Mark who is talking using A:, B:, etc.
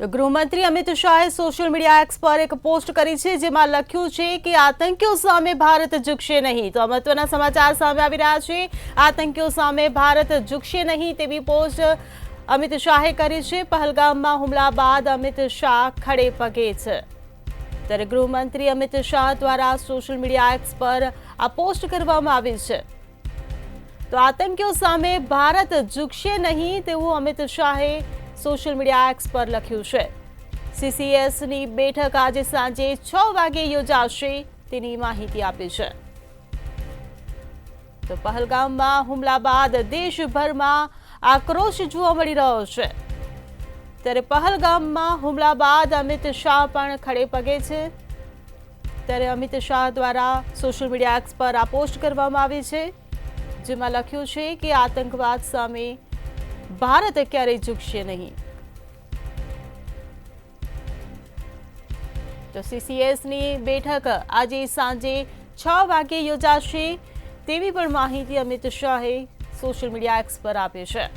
A: તો ગૃહમંત્રી અમિત શાહે સોશિયલ મીડિયા એક્સ પર એક પોસ્ટ કરી છે, જેમાં લખ્યું છે કે આતંકીઓ સામે ભારત ઝૂકશે નહીં। તો મહત્વના સમાચાર સામે આવી રહ્યા છે। આતંકીઓ સામે ભારત ઝૂકશે નહીં તેવી પોસ્ટ અમિત શાહે કરી છે। પહલગામમાં હુમલા બાદ અમિત શાહ ખડે પગે છે। ત્યારે ગૃહમંત્રી અમિત શાહ દ્વારા સોશિયલ મીડિયા એક્સ પર આ પોસ્ટ કરવામાં આવી છે। તો આતંકીઓ સામે ભારત ઝૂકશે નહીં તેવું અમિત શાહે સોશિયલ મીડિયા એક્સ પર લખ્યું છે। સીસીએસની બેઠક આજે સાંજે 6 વાગે યોજાશે તેની માહિતી આપી છે। તો પહલગામમાં હુમલા બાદ દેશભરમાં આક્રોશ જોવા મળી રહ્યો છે। ત્યારે પહલગામમાં હુમલા બાદ અમિત શાહ પણ ખડે પગે છે। ત્યારે અમિત શાહ દ્વારા સોશિયલ મીડિયા એક્સ પર આ પોસ્ટ કરવામાં આવી છે, જેમાં લખ્યું છે કે આતંકવાદ સામે ભારત ક્યારેય ઝૂકશે નહીં। તો સીસીએસની બેઠક આજે સાંજે 6 વાગે યોજાશે તેવી પણ માહિતી અમિત શાહે સોશિયલ મીડિયા એક્સ પર આપી છે।